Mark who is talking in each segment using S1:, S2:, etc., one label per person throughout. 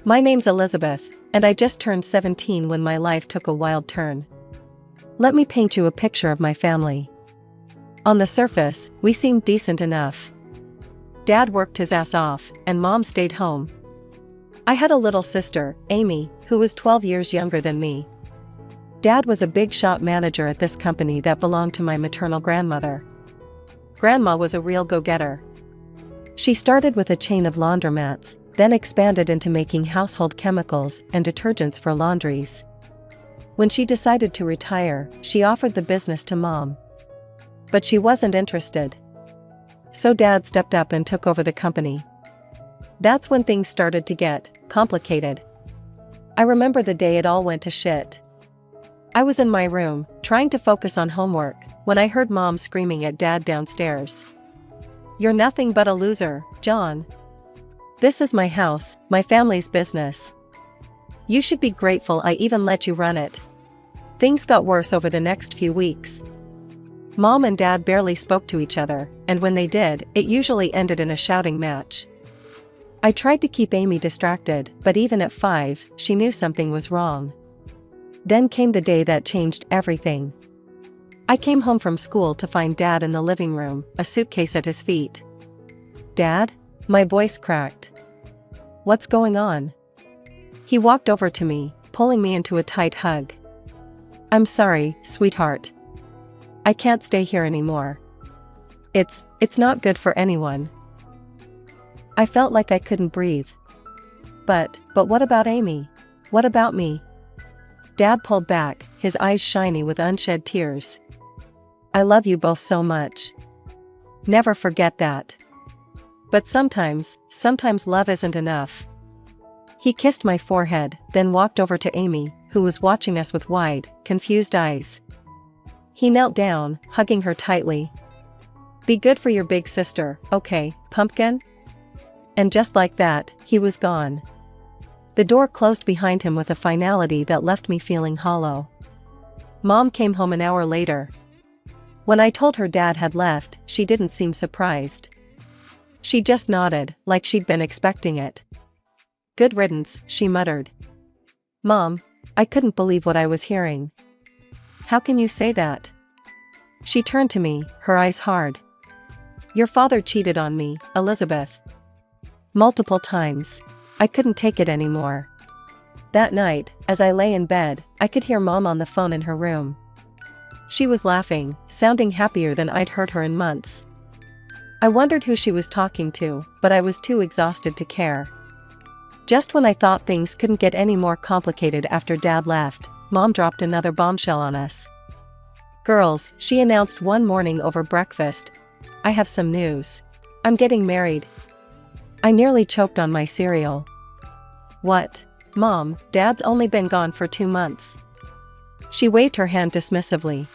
S1: My name's Elizabeth, and I just turned 17 when my life took a wild turn. Let me paint you a picture of my family. On the surface, we seemed decent enough. Dad worked his ass off, and Mom stayed home. I had a little sister, Amy, who was 12 years younger than me. Dad was a big shop manager at this company that belonged to my maternal grandmother. Grandma was a real go-getter. She started with a chain of laundromats, then expanded into making household chemicals and detergents for laundries. When she decided to retire, she offered the business to Mom. But she wasn't interested. So Dad stepped up and took over the company. That's when things started to get complicated. I remember the day it all went to shit. I was in my room, trying to focus on homework, when I heard Mom screaming at Dad downstairs. "You're nothing but a loser, John. This is my house, my family's business. You should be grateful I even let you run it." Things got worse over the next few weeks. Mom and Dad barely spoke to each other, and when they did, it usually ended in a shouting match. I tried to keep Amy distracted, but even at 5, she knew something was wrong. Then came the day that changed everything. I came home from school to find Dad in the living room, a suitcase at his feet. "Dad?" My voice cracked. "What's going on?" He walked over to me, pulling me into a tight hug. "I'm sorry, sweetheart. I can't stay here anymore. It's not good for anyone." I felt like I couldn't breathe. But what about Amy? What about me? Dad pulled back, his eyes shiny with unshed tears. "I love you both so much. Never forget that. But sometimes love isn't enough." He kissed my forehead, then walked over to Amy, who was watching us with wide, confused eyes. He knelt down, hugging her tightly. "Be good for your big sister, okay, pumpkin?" And just like that, he was gone. The door closed behind him with a finality that left me feeling hollow. Mom came home an hour later. When I told her Dad had left, she didn't seem surprised. She just nodded, like she'd been expecting it. "Good riddance," she muttered. "Mom, I couldn't believe what I was hearing." "How can you say that?" She turned to me, her eyes hard. "Your father cheated on me, Elizabeth. Multiple times. I couldn't take it anymore." That night, as I lay in bed, I could hear Mom on the phone in her room. She was laughing, sounding happier than I'd heard her in months. I wondered who she was talking to, but I was too exhausted to care. Just when I thought things couldn't get any more complicated after Dad left, Mom dropped another bombshell on us. "Girls," she announced one morning over breakfast, "I have some news. I'm getting married." I nearly choked on my cereal. "What? Mom, Dad's only been gone for 2 months." She waved her hand dismissively.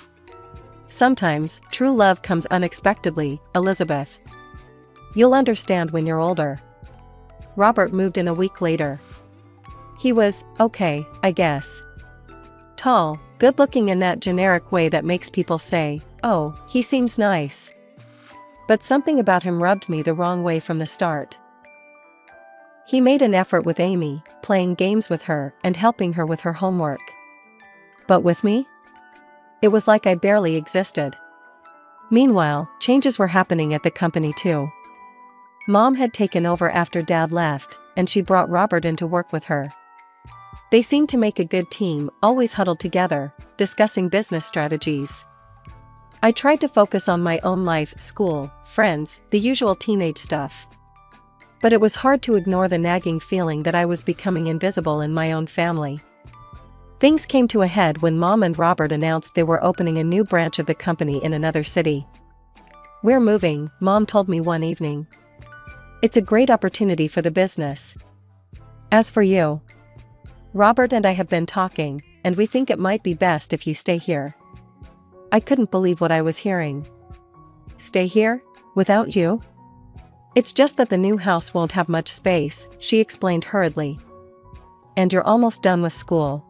S1: "Sometimes, true love comes unexpectedly, Elizabeth. You'll understand when you're older." Robert moved in a week later. He was, okay, I guess. Tall, good-looking in that generic way that makes people say, "Oh, he seems nice." But something about him rubbed me the wrong way from the start. He made an effort with Amy, playing games with her and helping her with her homework. But with me? It was like I barely existed. Meanwhile, changes were happening at the company too. Mom had taken over after Dad left, and she brought Robert in to work with her. They seemed to make a good team, always huddled together, discussing business strategies. I tried to focus on my own life, school, friends, the usual teenage stuff. But it was hard to ignore the nagging feeling that I was becoming invisible in my own family. Things came to a head when Mom and Robert announced they were opening a new branch of the company in another city. "We're moving," Mom told me one evening. "It's a great opportunity for the business. As for you, Robert and I have been talking, and we think it might be best if you stay here." I couldn't believe what I was hearing. "Stay here? Without you?" "It's just that the new house won't have much space," she explained hurriedly. "And you're almost done with school.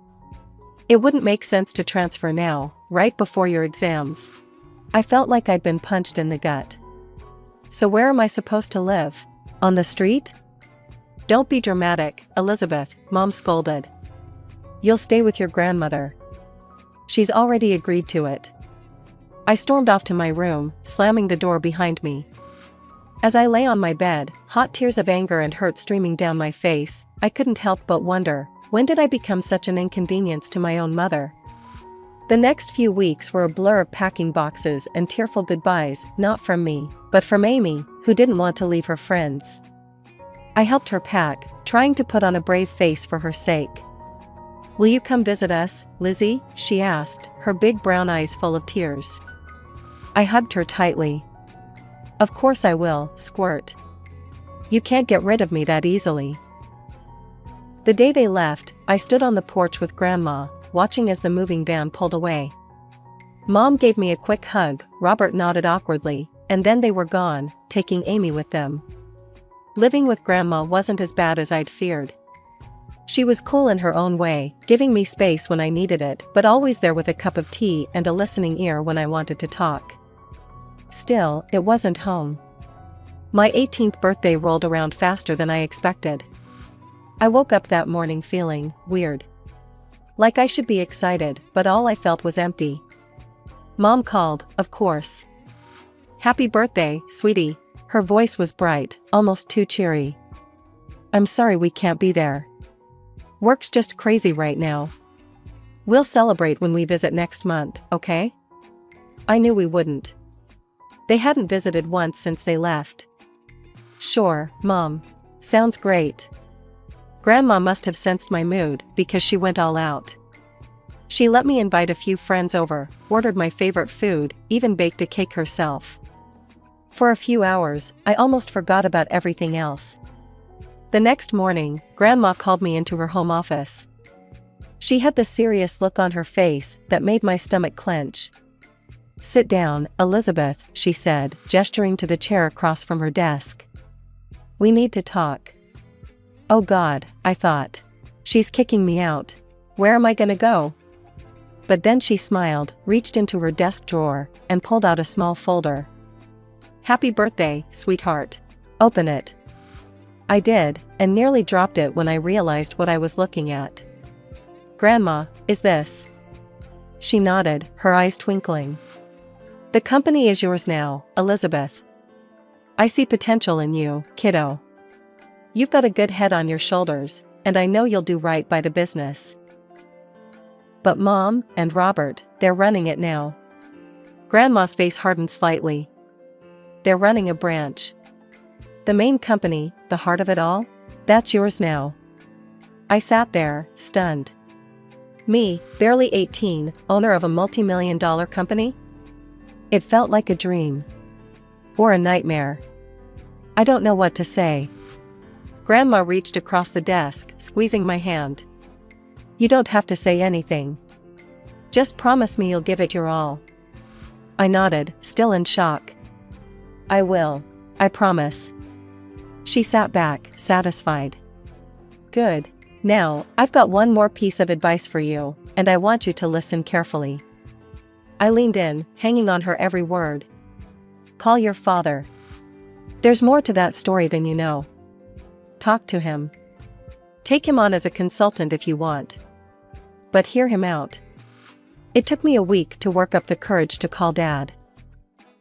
S1: It wouldn't make sense to transfer now, right before your exams." I felt like I'd been punched in the gut. "So where am I supposed to live? On the street?" Don't be dramatic, Elizabeth, Mom scolded. You'll stay with your grandmother. She's already agreed to it. I stormed off to my room, slamming the door behind me. As I lay on my bed, hot tears of anger and hurt streaming down my face, I couldn't help but wonder, when did I become such an inconvenience to my own mother? The next few weeks were a blur of packing boxes and tearful goodbyes, not from me, but from Amy, who didn't want to leave her friends. I helped her pack, trying to put on a brave face for her sake. Will you come visit us, Lizzie? She asked, her big brown eyes full of tears. I hugged her tightly. Of course I will, squirt. You can't get rid of me that easily. The day they left, I stood on the porch with Grandma, watching as the moving van pulled away. Mom gave me a quick hug, Robert nodded awkwardly, and then they were gone, taking Amy with them. Living with Grandma wasn't as bad as I'd feared. She was cool in her own way, giving me space when I needed it, but always there with a cup of tea and a listening ear when I wanted to talk. Still, it wasn't home. My 18th birthday rolled around faster than I expected. I woke up that morning feeling weird. Like I should be excited, but all I felt was empty. Mom called, of course. Happy birthday, sweetie. Her voice was bright, almost too cheery. I'm sorry we can't be there. Work's just crazy right now. We'll celebrate when we visit next month, okay? I knew we wouldn't. They hadn't visited once since they left. Sure, Mom. Sounds great. Grandma must have sensed my mood because she went all out. She let me invite a few friends over, ordered my favorite food, even baked a cake herself. For a few hours, I almost forgot about everything else. The next morning, Grandma called me into her home office. She had the serious look on her face that made my stomach clench. Sit down, Elizabeth, she said, gesturing to the chair across from her desk. We need to talk. Oh God, I thought. She's kicking me out. Where am I gonna go? But then she smiled, reached into her desk drawer, and pulled out a small folder. Happy birthday, sweetheart. Open it. I did, and nearly dropped it when I realized what I was looking at. Grandma, is this? She nodded, her eyes twinkling. The company is yours now, Elizabeth. I see potential in you, kiddo. You've got a good head on your shoulders, and I know you'll do right by the business. But Mom and Robert, they're running it now. Grandma's face hardened slightly. They're running a branch. The main company, the heart of it all, that's yours now. I sat there, stunned. Me, barely 18, owner of a multi-million-dollar company? It felt like a dream. Or a nightmare. I don't know what to say. Grandma reached across the desk, squeezing my hand. You don't have to say anything. Just promise me you'll give it your all. I nodded, still in shock. I will. I promise. She sat back, satisfied. Good. Now, I've got one more piece of advice for you, and I want you to listen carefully. I leaned in, hanging on her every word. Call your father. There's more to that story than you know. Talk to him. Take him on as a consultant if you want. But hear him out. It took me a week to work up the courage to call Dad.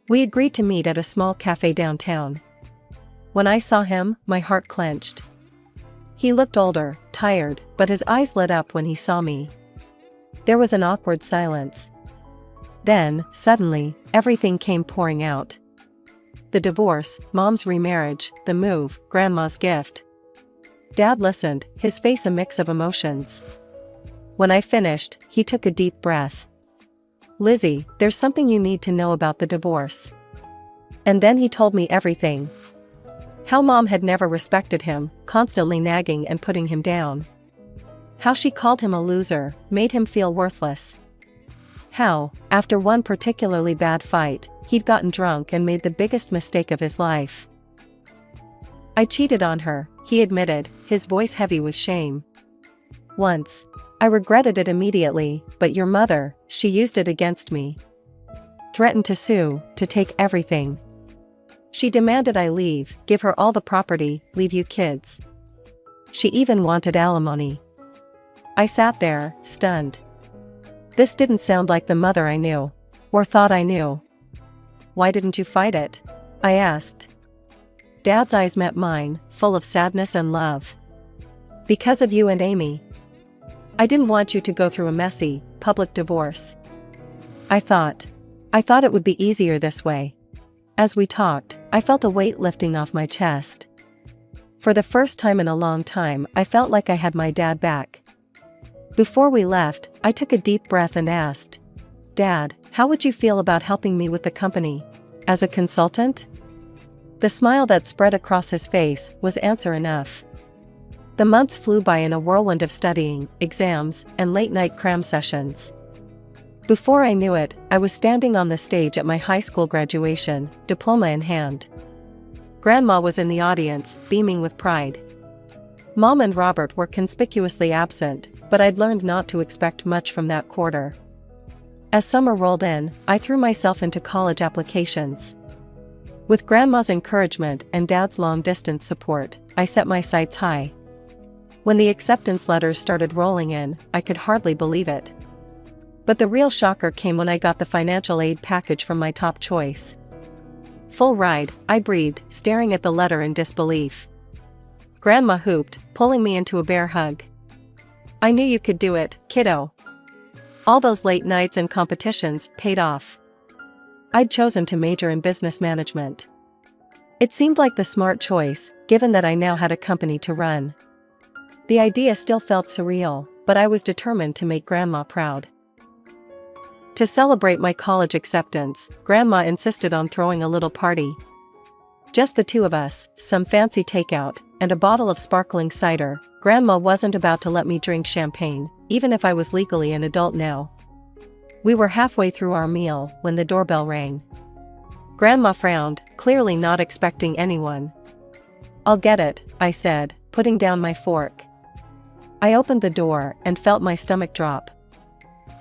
S1: We agreed to meet at a small cafe downtown. When I saw him, my heart clenched. He looked older, tired, but his eyes lit up when he saw me. There was an awkward silence. Then, suddenly, everything came pouring out. The divorce, Mom's remarriage, the move, Grandma's gift. Dad listened, his face a mix of emotions. When I finished, he took a deep breath. Lizzie, there's something you need to know about the divorce. And then he told me everything. How Mom had never respected him, constantly nagging and putting him down. How she called him a loser, made him feel worthless. How, after one particularly bad fight, he'd gotten drunk and made the biggest mistake of his life. I cheated on her, he admitted, his voice heavy with shame. Once. I regretted it immediately, but your mother, she used it against me. Threatened to sue, to take everything. She demanded I leave, give her all the property, leave you kids. She even wanted alimony. I sat there, stunned. This didn't sound like the mother I knew. Or thought I knew. Why didn't you fight it? I asked. Dad's eyes met mine, full of sadness and love. Because of you and Amy. I didn't want you to go through a messy, public divorce. I thought it would be easier this way. As we talked, I felt a weight lifting off my chest. For the first time in a long time, I felt like I had my dad back. Before we left, I took a deep breath and asked, Dad, how would you feel about helping me with the company? As a consultant? The smile that spread across his face was answer enough. The months flew by in a whirlwind of studying, exams, and late-night cram sessions. Before I knew it, I was standing on the stage at my high school graduation, diploma in hand. Grandma was in the audience, beaming with pride. Mom and Robert were conspicuously absent, but I'd learned not to expect much from that quarter. As summer rolled in, I threw myself into college applications. With Grandma's encouragement and Dad's long-distance support, I set my sights high. When the acceptance letters started rolling in, I could hardly believe it. But the real shocker came when I got the financial aid package from my top choice. Full ride, I breathed, staring at the letter in disbelief. Grandma whooped, pulling me into a bear hug. I knew you could do it, kiddo. All those late nights and competitions paid off. I'd chosen to major in business management. It seemed like the smart choice, given that I now had a company to run. The idea still felt surreal, but I was determined to make Grandma proud. To celebrate my college acceptance, Grandma insisted on throwing a little party. Just the two of us, some fancy takeout, and a bottle of sparkling cider. Grandma wasn't about to let me drink champagne, even if I was legally an adult now. We were halfway through our meal when the doorbell rang. Grandma frowned, clearly not expecting anyone. I'll get it, I said, putting down my fork. I opened the door and felt my stomach drop.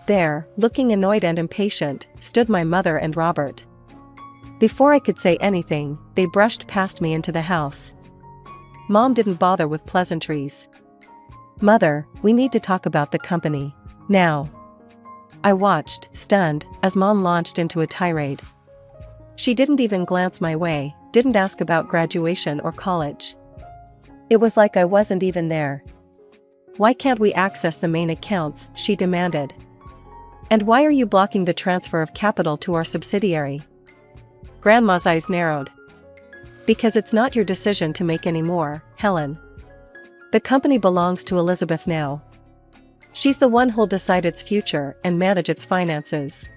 S1: There, looking annoyed and impatient, stood my mother and Robert. Before I could say anything, they brushed past me into the house. Mom didn't bother with pleasantries. Mother, we need to talk about the company. Now. I watched, stunned, as Mom launched into a tirade. She didn't even glance my way, didn't ask about graduation or college. It was like I wasn't even there. Why can't we access the main accounts, she demanded. And why are you blocking the transfer of capital to our subsidiary? Grandma's eyes narrowed. Because it's not your decision to make anymore, Helen. The company belongs to Elizabeth now. She's the one who'll decide its future and manage its finances.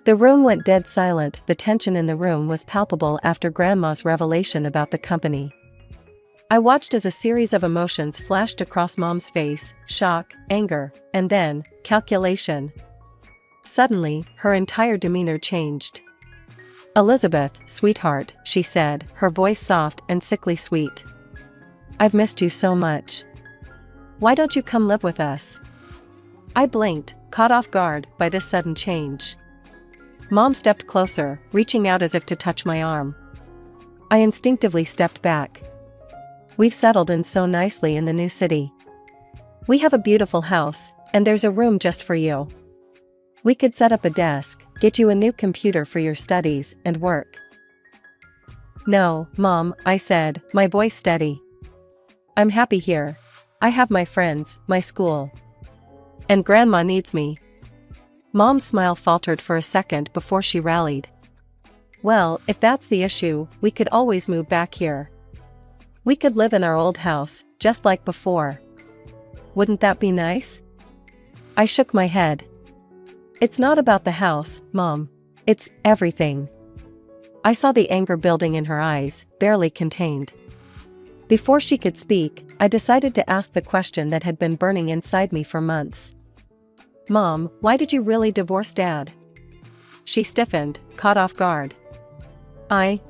S1: The room went dead silent. The tension in the room was palpable after Grandma's revelation about the company. I watched as a series of emotions flashed across Mom's face, shock, anger, and then, calculation. Suddenly, her entire demeanor changed. Elizabeth, sweetheart, she said, her voice soft and sickly sweet. I've missed you so much. Why don't you come live with us? I blinked, caught off guard by this sudden change. Mom stepped closer, reaching out as if to touch my arm. I instinctively stepped back. We've settled in so nicely in the new city. We have a beautiful house, and there's a room just for you. We could set up a desk, get you a new computer for your studies and work. No, Mom, I said, my voice steady. I'm happy here. I have my friends, my school. And Grandma needs me. Mom's smile faltered for a second before she rallied. Well, if that's the issue, we could always move back here. We could live in our old house, just like before. Wouldn't that be nice? I shook my head. It's not about the house, Mom. It's everything. I saw the anger building in her eyes, barely contained. Before she could speak, I decided to ask the question that had been burning inside me for months. Mom, why did you really divorce Dad? She stiffened, caught off guard.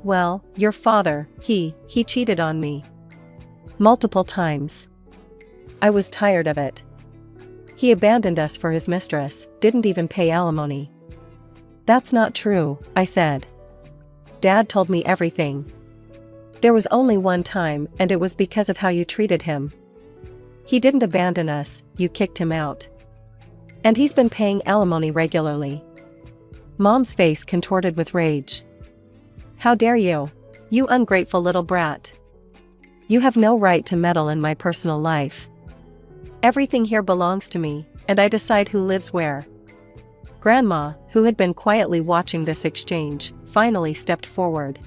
S1: Well, your father, he cheated on me. Multiple times. I was tired of it. He abandoned us for his mistress, didn't even pay alimony. That's not true, I said. Dad told me everything. There was only one time, and it was because of how you treated him. He didn't abandon us, you kicked him out. And he's been paying alimony regularly. Mom's face contorted with rage. How dare you? You ungrateful little brat. You have no right to meddle in my personal life. Everything here belongs to me, and I decide who lives where. Grandma, who had been quietly watching this exchange, finally stepped forward.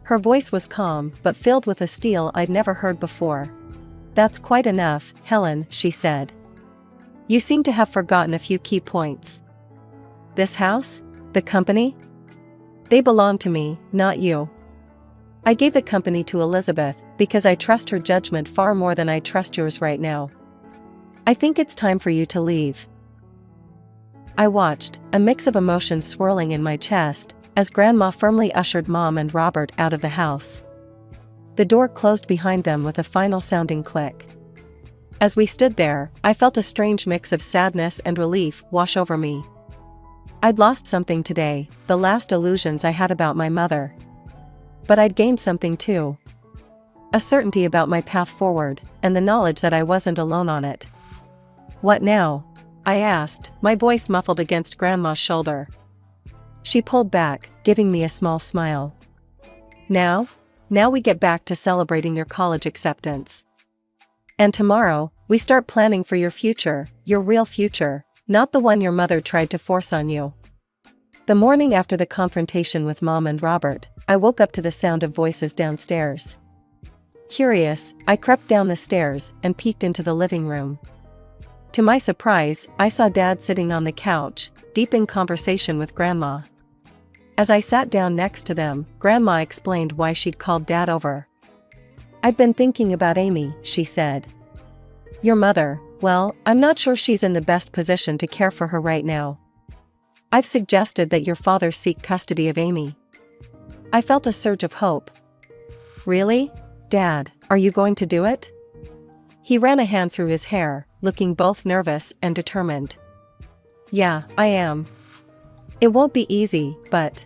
S1: Her voice was calm but filled with a steel I'd never heard before. That's quite enough, Helen, she said. You seem to have forgotten a few key points. This house? The company? They belong to me, not you. I gave the company to Elizabeth because I trust her judgment far more than I trust yours right now. I think it's time for you to leave. I watched, a mix of emotions swirling in my chest, as Grandma firmly ushered Mom and Robert out of the house. The door closed behind them with a final sounding click. As we stood there, I felt a strange mix of sadness and relief wash over me. I'd lost something today, the last illusions I had about my mother. But I'd gained something too. A certainty about my path forward, and the knowledge that I wasn't alone on it. What now? I asked, my voice muffled against Grandma's shoulder. She pulled back, giving me a small smile. Now we get back to celebrating your college acceptance. And tomorrow, we start planning for your future, your real future, not the one your mother tried to force on you. The morning after the confrontation with Mom and Robert, I woke up to the sound of voices downstairs. Curious, I crept down the stairs and peeked into the living room. To my surprise, I saw Dad sitting on the couch, deep in conversation with Grandma. As I sat down next to them, Grandma explained why she'd called Dad over. I've been thinking about Amy, she said. Your mother, well, I'm not sure she's in the best position to care for her right now. I've suggested that your father seek custody of Amy. I felt a surge of hope. Really? Dad, are you going to do it? He ran a hand through his hair, looking both nervous and determined. Yeah, I am. It won't be easy, but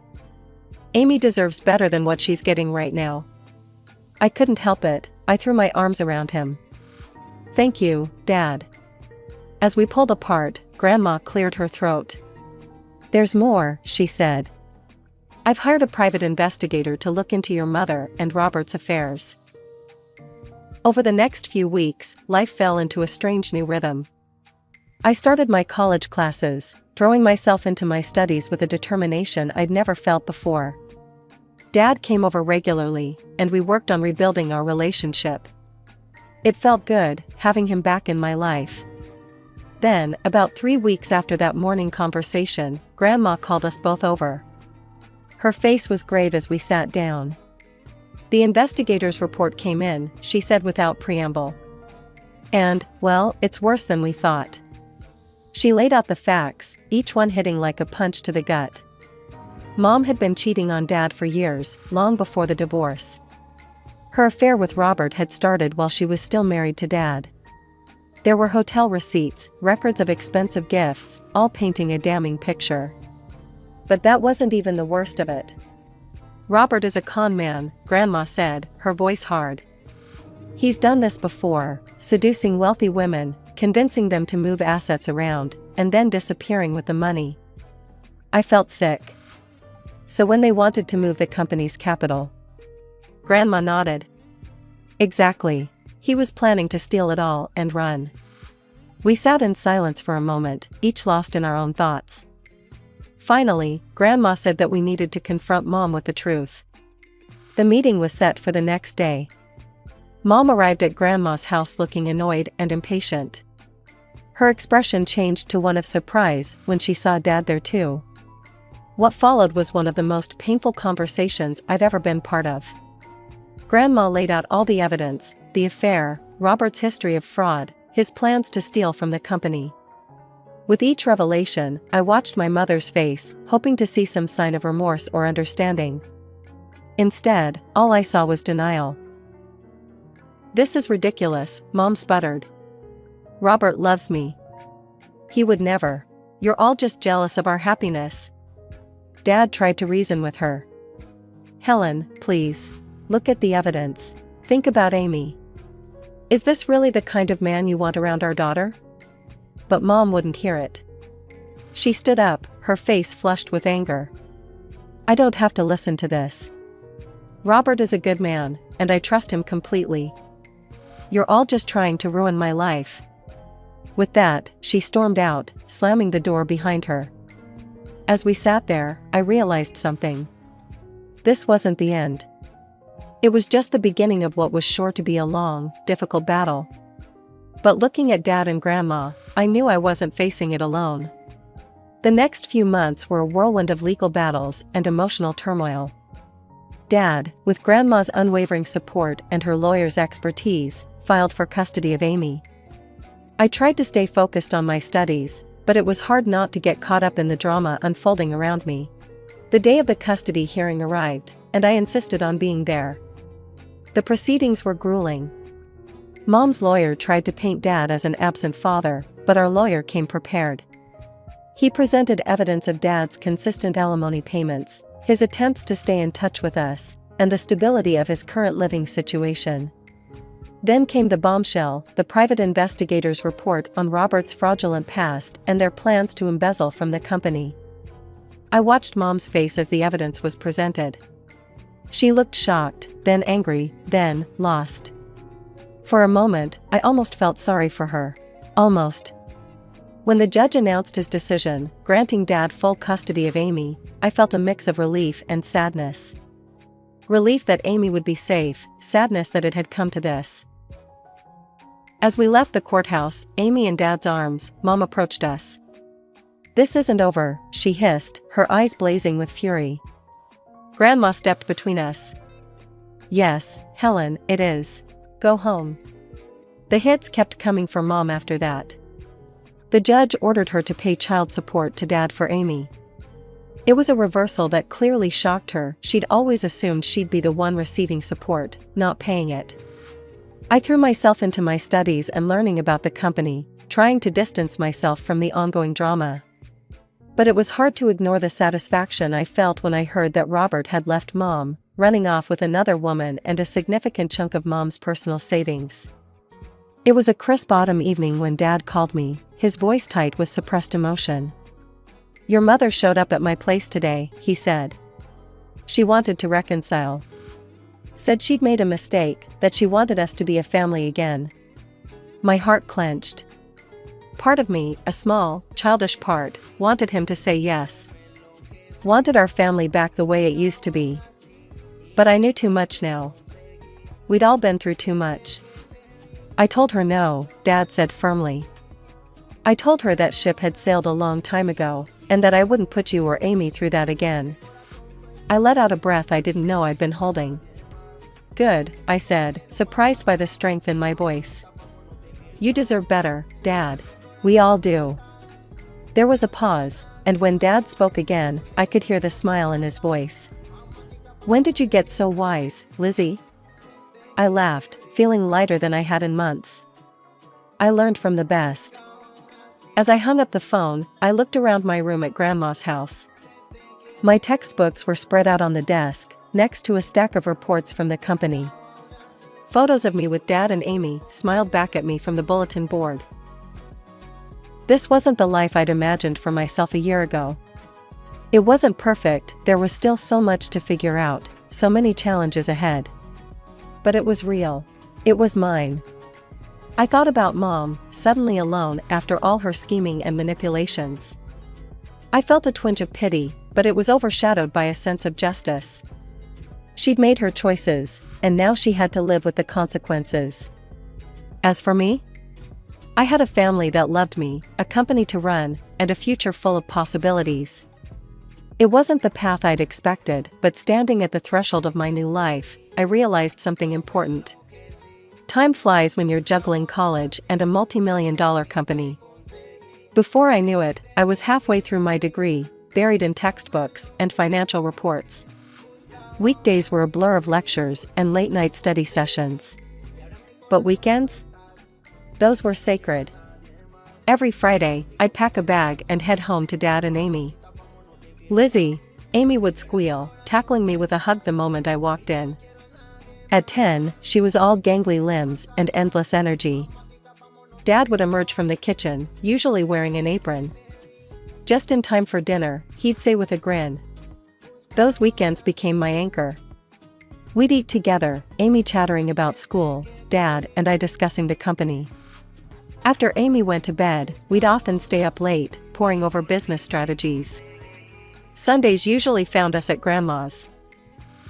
S1: Amy deserves better than what she's getting right now. I couldn't help it, I threw my arms around him. Thank you, Dad. As we pulled apart, Grandma cleared her throat. There's more, she said. I've hired a private investigator to look into your mother and Robert's affairs. Over the next few weeks, life fell into a strange new rhythm. I started my college classes, throwing myself into my studies with a determination I'd never felt before. Dad came over regularly, and we worked on rebuilding our relationship. It felt good, having him back in my life. Then, about 3 weeks after that morning conversation, Grandma called us both over. Her face was grave as we sat down. The investigator's report came in, she said without preamble. And, well, it's worse than we thought. She laid out the facts, each one hitting like a punch to the gut. Mom had been cheating on Dad for years, long before the divorce. Her affair with Robert had started while she was still married to Dad. There were hotel receipts, records of expensive gifts, all painting a damning picture. But that wasn't even the worst of it. Robert is a con man, Grandma said, her voice hard. He's done this before, seducing wealthy women, convincing them to move assets around, and then disappearing with the money. I felt sick. So when they wanted to move the company's capital? Grandma nodded. Exactly. He was planning to steal it all and run. We sat in silence for a moment, each lost in our own thoughts. Finally, Grandma said that we needed to confront Mom with the truth. The meeting was set for the next day. Mom arrived at Grandma's house looking annoyed and impatient. Her expression changed to one of surprise when she saw Dad there too. What followed was one of the most painful conversations I've ever been part of. Grandma laid out all the evidence, the affair, Robert's history of fraud, his plans to steal from the company. With each revelation, I watched my mother's face, hoping to see some sign of remorse or understanding. Instead, all I saw was denial. This is ridiculous, Mom sputtered. Robert loves me. He would never. You're all just jealous of our happiness. Dad tried to reason with her. Helen, please. Look at the evidence. Think about Amy. Is this really the kind of man you want around our daughter? But Mom wouldn't hear it. She stood up, her face flushed with anger. I don't have to listen to this. Robert is a good man, and I trust him completely. You're all just trying to ruin my life. With that, she stormed out, slamming the door behind her. As we sat there, I realized something. This wasn't the end. It was just the beginning of what was sure to be a long, difficult battle. But looking at Dad and Grandma, I knew I wasn't facing it alone. The next few months were a whirlwind of legal battles and emotional turmoil. Dad, with Grandma's unwavering support and her lawyer's expertise, filed for custody of Amy. I tried to stay focused on my studies, but it was hard not to get caught up in the drama unfolding around me. The day of the custody hearing arrived, and I insisted on being there. The proceedings were grueling. Mom's lawyer tried to paint Dad as an absent father, but our lawyer came prepared. He presented evidence of Dad's consistent alimony payments, his attempts to stay in touch with us, and the stability of his current living situation. Then came the bombshell, the private investigator's report on Robert's fraudulent past and their plans to embezzle from the company. I watched Mom's face as the evidence was presented. She looked shocked, then angry, then lost. For a moment, I almost felt sorry for her. Almost. When the judge announced his decision, granting Dad full custody of Amy, I felt a mix of relief and sadness. Relief that Amy would be safe, sadness that it had come to this. As we left the courthouse, Amy in Dad's arms, Mom approached us. This isn't over, she hissed, her eyes blazing with fury. Grandma stepped between us. Yes, Helen, it is. Go home. The hits kept coming for Mom after that. The judge ordered her to pay child support to Dad for Amy. It was a reversal that clearly shocked her. She'd always assumed she'd be the one receiving support, not paying it. I threw myself into my studies and learning about the company, trying to distance myself from the ongoing drama. But it was hard to ignore the satisfaction I felt when I heard that Robert had left Mom, running off with another woman and a significant chunk of Mom's personal savings. It was a crisp autumn evening when Dad called me, his voice tight with suppressed emotion. Your mother showed up at my place today, he said. She wanted to reconcile. Said she'd made a mistake, that she wanted us to be a family again. My heart clenched. Part of me, a small, childish part, wanted him to say yes. Wanted our family back the way it used to be. But I knew too much now. We'd all been through too much. I told her no, Dad said firmly. I told her that ship had sailed a long time ago, and that I wouldn't put you or Amy through that again. I let out a breath I didn't know I'd been holding. Good, I said, surprised by the strength in my voice. You deserve better, Dad. We all do. There was a pause, and when Dad spoke again, I could hear the smile in his voice. When did you get so wise, Lizzie? I laughed, feeling lighter than I had in months. I learned from the best. As I hung up the phone, I looked around my room at Grandma's house. My textbooks were spread out on the desk, next to a stack of reports from the company. Photos of me with Dad and Amy smiled back at me from the bulletin board. This wasn't the life I'd imagined for myself a year ago. It wasn't perfect, there was still so much to figure out, so many challenges ahead. But it was real. It was mine. I thought about Mom, suddenly alone after all her scheming and manipulations. I felt a twinge of pity, but it was overshadowed by a sense of justice. She'd made her choices, and now she had to live with the consequences. As for me, I had a family that loved me, a company to run, and a future full of possibilities. It wasn't the path I'd expected, but standing at the threshold of my new life, I realized something important. Time flies when you're juggling college and a multi-million-dollar company. Before I knew it, I was halfway through my degree, buried in textbooks and financial reports. Weekdays were a blur of lectures and late-night study sessions. But weekends? Those were sacred. Every Friday, I'd pack a bag and head home to Dad and Amy. Lizzie, Amy would squeal, tackling me with a hug the moment I walked in. At 10, she was all gangly limbs and endless energy. Dad would emerge from the kitchen, usually wearing an apron. Just in time for dinner, he'd say with a grin. Those weekends became my anchor. We'd eat together, Amy chattering about school, Dad and I discussing the company. After Amy went to bed, we'd often stay up late, poring over business strategies. Sundays usually found us at Grandma's.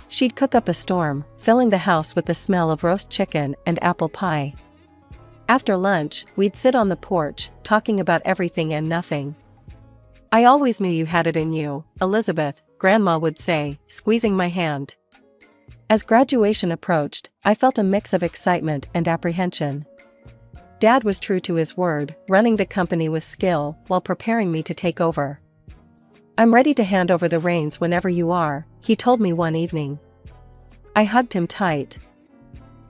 S1: She'd cook up a storm, filling the house with the smell of roast chicken and apple pie. After lunch, we'd sit on the porch, talking about everything and nothing. "I always knew you had it in you, Elizabeth," Grandma would say, squeezing my hand. As graduation approached, I felt a mix of excitement and apprehension. Dad was true to his word, running the company with skill while preparing me to take over. "I'm ready to hand over the reins whenever you are," he told me one evening. I hugged him tight.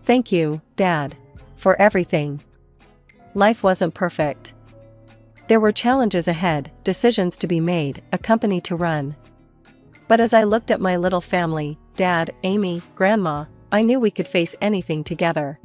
S1: "Thank you, Dad, for everything." Life wasn't perfect. There were challenges ahead, decisions to be made, a company to run. But as I looked at my little family, Dad, Amy, Grandma, I knew we could face anything together.